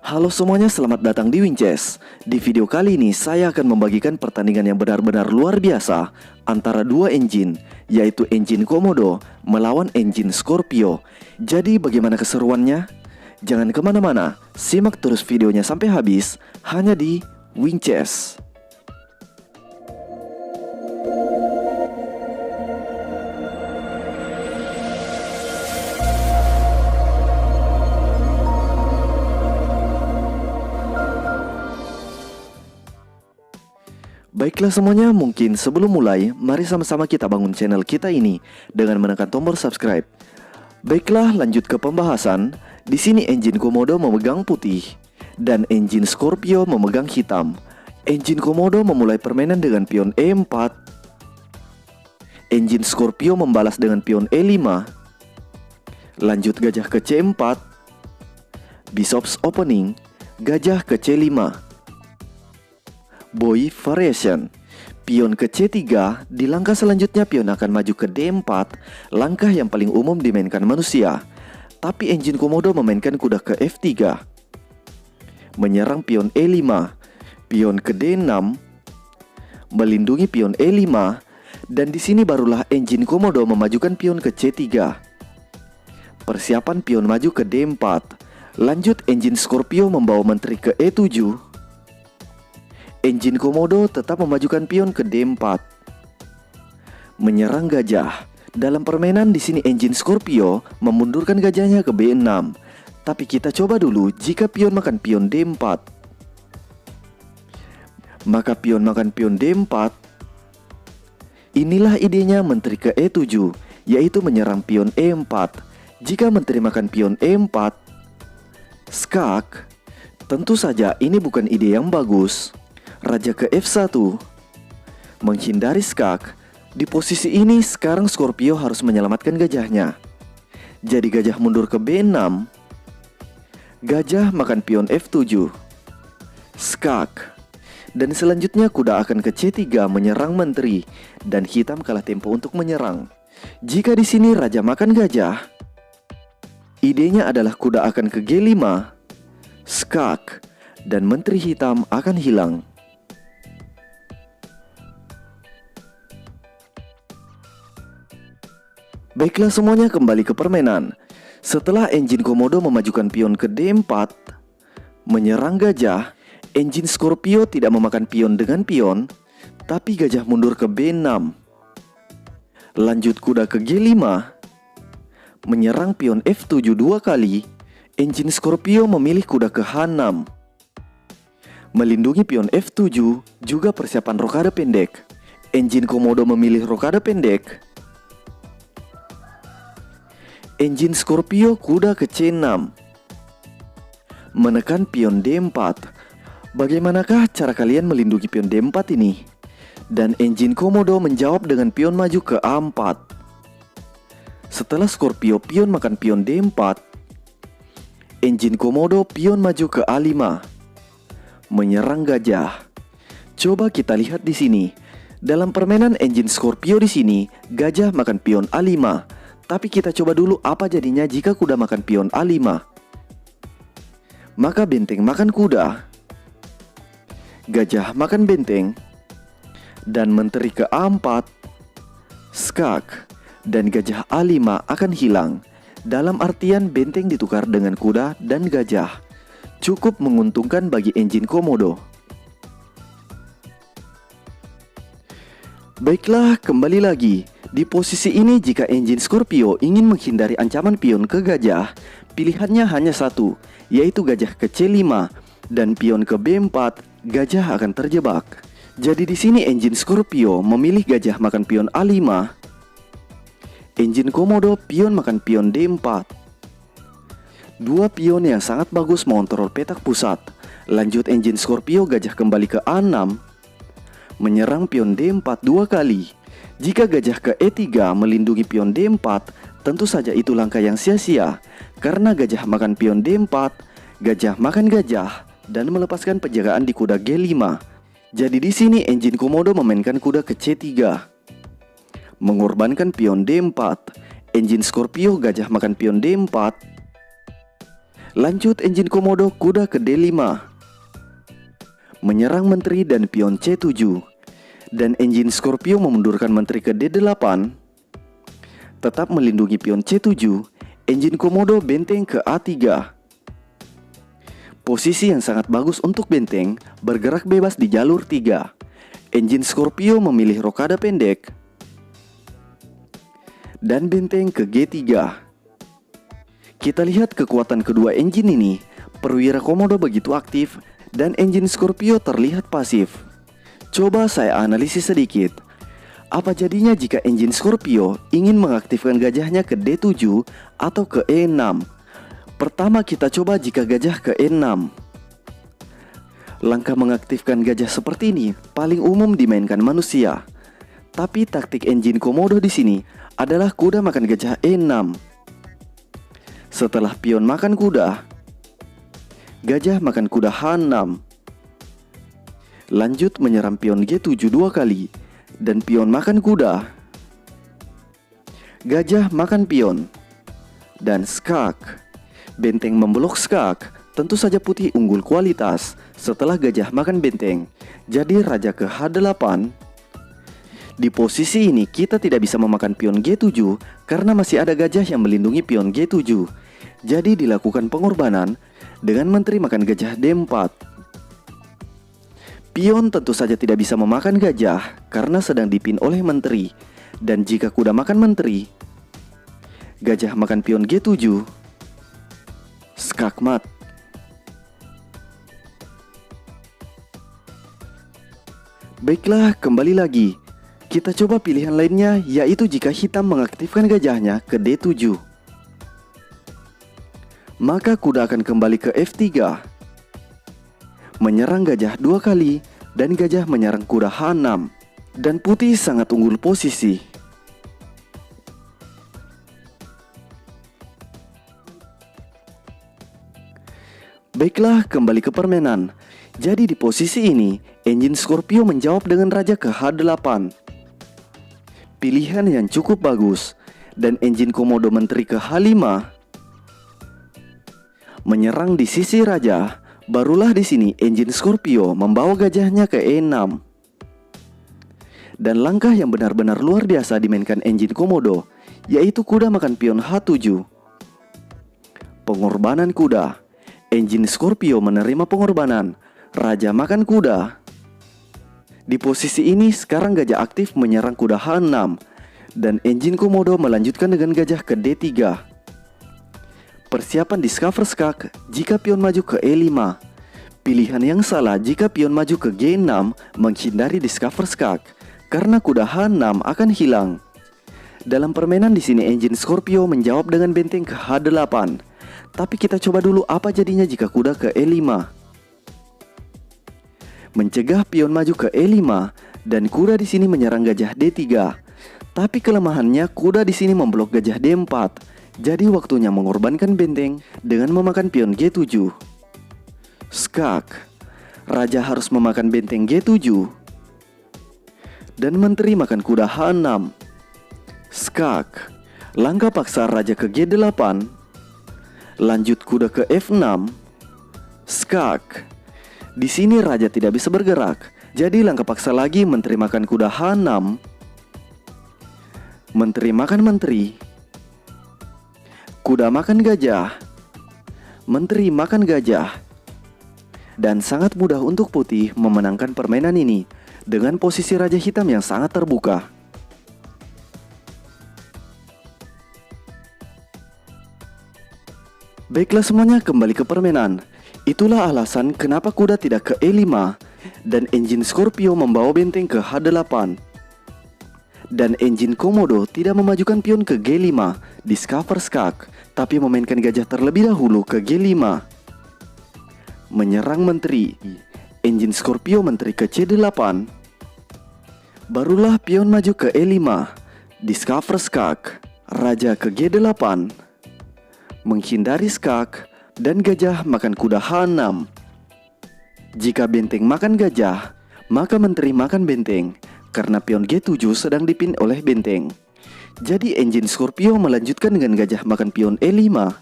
Halo semuanya, selamat datang di Winchess. Di video kali ini saya akan membagikan pertandingan yang benar-benar luar biasa antara dua engine, yaitu engine Komodo melawan engine Scorpio. Jadi bagaimana keseruannya? Jangan kemana-mana, simak terus videonya sampai habis hanya di Winchess. Baiklah semuanya, mungkin sebelum mulai, mari sama-sama kita bangun channel kita ini dengan menekan tombol subscribe. Baiklah, lanjut ke pembahasan. Di sini engine Komodo memegang putih dan engine Scorpio memegang hitam. Engine Komodo memulai permainan dengan pion E4. Engine Scorpio membalas dengan pion E5. Lanjut gajah ke C4. Bishop's opening, gajah ke C5. Boy variation. Pion ke C3, di langkah selanjutnya pion akan maju ke D4, langkah yang paling umum dimainkan manusia. Tapi engine Komodo memainkan kuda ke F3. Menyerang pion E5, pion ke D6, melindungi pion E5, dan di sini barulah engine Komodo memajukan pion ke C3. Persiapan pion maju ke D4. Lanjut engine Scorpio membawa menteri ke E7. Engine Komodo tetap memajukan pion ke D4. Menyerang gajah. Dalam permainan di sini engine Scorpio memundurkan gajahnya ke B6. Tapi kita coba dulu jika pion makan pion D4. Maka pion makan pion D4. Inilah idenya menteri ke E7, yaitu menyerang pion E4. Jika menteri makan pion E4, skak. Tentu saja ini bukan ide yang bagus. Raja ke F1, menghindari skak. Di posisi ini sekarang Scorpio harus menyelamatkan gajahnya. Jadi gajah mundur ke B6. Gajah makan pion F7, skak. Dan selanjutnya kuda akan ke C3 menyerang menteri, dan hitam kalah tempo untuk menyerang. Jika di sini raja makan gajah, idenya adalah kuda akan ke G5, skak, dan menteri hitam akan hilang. Baiklah semuanya, kembali ke permainan. Setelah engine Komodo memajukan pion ke D4, menyerang gajah, engine Scorpio tidak memakan pion dengan pion, tapi gajah mundur ke B6. Lanjut kuda ke G5, menyerang pion F7 dua kali, engine Scorpio memilih kuda ke H6. Melindungi pion F7, juga persiapan rokade pendek. Engine Komodo memilih rokade pendek. Engine Scorpio kuda ke C6. Menekan pion D4. Bagaimanakah cara kalian melindungi pion D4 ini? Dan engine Komodo menjawab dengan pion maju ke A4. Setelah Scorpio pion makan pion D4, engine Komodo pion maju ke A5. Menyerang gajah. Coba kita lihat di sini. Dalam permainan engine Scorpio di sini, gajah makan pion A5. Tapi kita coba dulu apa jadinya jika kuda makan pion A5. Maka benteng makan kuda, gajah makan benteng, dan menteri ke A4, skak, dan gajah A5 akan hilang. Dalam artian benteng ditukar dengan kuda dan gajah. Cukup menguntungkan bagi engine Komodo. Baiklah, kembali lagi. Di posisi ini jika engine Scorpio ingin menghindari ancaman pion ke gajah, pilihannya hanya satu, yaitu gajah ke C5 dan pion ke B4, gajah akan terjebak. Jadi di sini engine Scorpio memilih gajah makan pion A5. Engine Komodo pion makan pion D4. Dua pion yang sangat bagus mengontrol petak pusat. Lanjut engine Scorpio gajah kembali ke A6. Menyerang pion D4 dua kali. Jika gajah ke E3 melindungi pion D4, tentu saja itu langkah yang sia-sia. Karena gajah makan pion D4, gajah makan gajah, dan melepaskan penjagaan di kuda G5. Jadi di sini engine Komodo memainkan kuda ke C3. Mengorbankan pion D4. Engine Scorpio gajah makan pion D4. Lanjut engine komodo kuda ke D5, menyerang menteri dan pion C7. Dan engine Scorpio memundurkan menteri ke D8, tetap melindungi pion C7. Engine komodo benteng ke A3. Posisi yang sangat bagus untuk benteng, bergerak bebas di jalur 3. Engine Scorpio memilih rokade pendek dan benteng ke G3. Kita lihat kekuatan kedua engine ini. Perwira komodo begitu aktif dan engine Scorpio terlihat pasif. Coba saya analisis sedikit. Apa jadinya jika engine Scorpio ingin mengaktifkan gajahnya ke D7 atau ke E6? Pertama kita coba jika gajah ke E6. Langkah mengaktifkan gajah seperti ini paling umum dimainkan manusia. Tapi taktik engine komodo di sini adalah kuda makan gajah E6. Setelah pion makan kuda, gajah makan kuda H6. Lanjut menyerang pion G7 2 kali dan pion makan kuda. Gajah makan pion dan skak. Benteng memblok skak. Tentu saja putih unggul kualitas setelah gajah makan benteng. Jadi raja ke H8. Di posisi ini kita tidak bisa memakan pion G7 karena masih ada gajah yang melindungi pion G7. Jadi dilakukan pengorbanan dengan menteri makan gajah D4. Pion tentu saja tidak bisa memakan gajah karena sedang dipin oleh menteri. Dan jika kuda makan menteri, gajah makan pion G7, skakmat. Baiklah, kembali lagi. Kita coba pilihan lainnya, yaitu jika hitam mengaktifkan gajahnya ke D7. Maka kuda akan kembali ke F3, menyerang gajah 2 kali, dan gajah menyerang kuda H6. Dan putih sangat unggul posisi. Baiklah, kembali ke permainan. Jadi di posisi ini, engine Scorpio menjawab dengan raja ke H8. Pilihan yang cukup bagus. Dan engine komodo menteri ke H5, menyerang di sisi raja. Barulah di sini engine Scorpio membawa gajahnya ke E6. Dan langkah yang benar-benar luar biasa dimainkan engine komodo, yaitu kuda makan pion H7. Pengorbanan kuda. Engine Scorpio menerima pengorbanan. Raja makan kuda. Di posisi ini sekarang gajah aktif menyerang kuda H6. Dan engine komodo melanjutkan dengan gajah ke D3. Persiapan discover skak jika pion maju ke E5. Pilihan yang salah jika pion maju ke G6 menghindari discover skak karena kuda H6 akan hilang. Dalam permainan di sini engine Scorpio menjawab dengan benteng ke H8. Tapi kita coba dulu apa jadinya jika kuda ke E5. Mencegah pion maju ke E5 dan kuda di sini menyerang gajah D3. Tapi kelemahannya kuda di sini memblok gajah D4. Jadi waktunya mengorbankan benteng dengan memakan pion G7. Skak. Raja harus memakan benteng G7. Dan menteri makan kuda H6. Skak. Langkah paksa raja ke G8. Lanjut kuda ke F6. Skak. Di sini raja tidak bisa bergerak. Jadi langkah paksa lagi menteri makan kuda H6. Menteri makan menteri. Kuda makan gajah. Menteri makan gajah. Dan sangat mudah untuk putih memenangkan permainan ini dengan posisi raja hitam yang sangat terbuka. Baiklah semuanya, kembali ke permainan. Itulah alasan kenapa kuda tidak ke E5 dan engine Scorpio membawa benteng ke H8. Dan engine komodo tidak memajukan pion ke G5, discover skak, tapi memainkan gajah terlebih dahulu ke G5. Menyerang menteri. Engine Scorpio menteri ke C8. Barulah pion maju ke E5, discover skak, raja ke G8. Menghindari skak dan gajah makan kuda H6. Jika benteng makan gajah, maka menteri makan benteng. Karena pion G7 sedang dipin oleh benteng. Jadi engine Scorpio melanjutkan dengan gajah makan pion E5.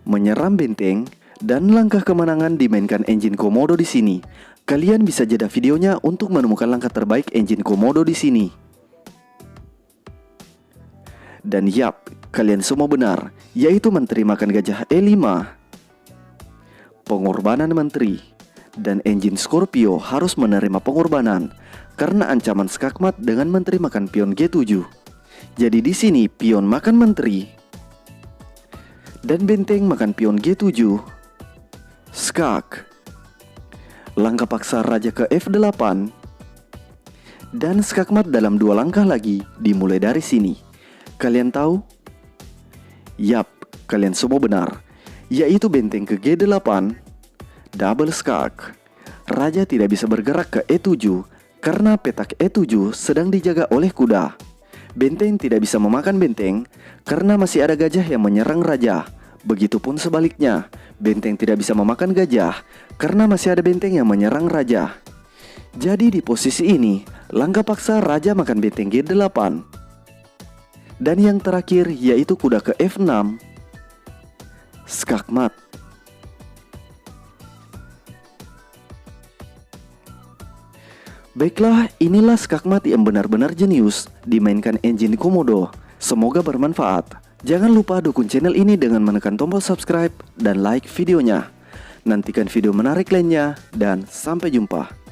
menyerang benteng, dan langkah kemenangan dimainkan engine Komodo di sini. Kalian bisa jeda videonya untuk menemukan langkah terbaik engine Komodo di sini. Dan yap, kalian semua benar, yaitu menteri makan gajah E5. Pengorbanan menteri. Dan engine Scorpio harus menerima pengorbanan karena ancaman skakmat dengan menteri makan pion G7. Jadi di sini pion makan menteri dan benteng makan pion G7. Skak. Langkah paksa raja ke F8. Dan skakmat dalam 2 langkah lagi dimulai dari sini. Kalian tahu? Yap, kalian semua benar, yaitu benteng ke G8. Double skak. Raja tidak bisa bergerak ke E7 karena petak E7 sedang dijaga oleh kuda. Benteng tidak bisa memakan benteng karena masih ada gajah yang menyerang raja. Begitupun sebaliknya, benteng tidak bisa memakan gajah karena masih ada benteng yang menyerang raja. Jadi di posisi ini, langkah paksa raja makan benteng G8. Dan yang terakhir yaitu kuda ke F6. Skakmat. Baiklah, inilah skakmat yang benar-benar jenius dimainkan engine Komodo. Semoga bermanfaat. Jangan lupa dukung channel ini dengan menekan tombol subscribe dan like videonya. Nantikan video menarik lainnya dan sampai jumpa.